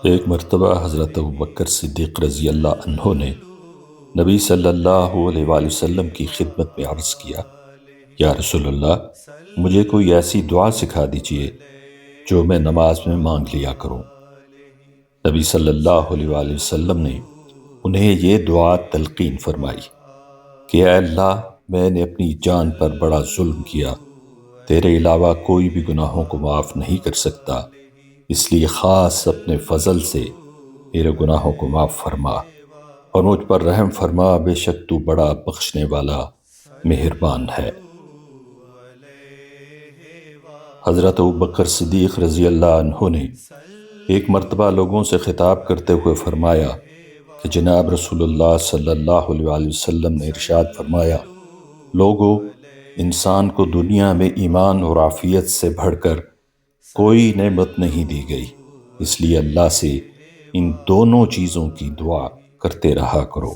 ایک مرتبہ حضرت ابوبکر صدیق رضی اللہ عنہ نے نبی صلی اللہ علیہ وآلہ وسلم کی خدمت میں عرض کیا، یا رسول اللہ، مجھے کوئی ایسی دعا سکھا دیجئے جو میں نماز میں مانگ لیا کروں۔ نبی صلی اللہ علیہ وآلہ وسلم نے انہیں یہ دعا تلقین فرمائی کہ اے اللہ، میں نے اپنی جان پر بڑا ظلم کیا، تیرے علاوہ کوئی بھی گناہوں کو معاف نہیں کر سکتا، اس لیے خاص اپنے فضل سے میرے گناہوں کو معاف فرما اور مجھ پر رحم فرما، بے شک تو بڑا بخشنے والا مہربان ہے۔ حضرت ابوبکر صدیق رضی اللہ عنہ نے ایک مرتبہ لوگوں سے خطاب کرتے ہوئے فرمایا کہ جناب رسول اللہ صلی اللہ علیہ وآلہ وسلم نے ارشاد فرمایا، لوگو، انسان کو دنیا میں ایمان اور عافیت سے بڑھ کر کوئی نعمت نہیں دی گئی، اس لیے اللہ سے ان دونوں چیزوں کی دعا کرتے رہا کرو۔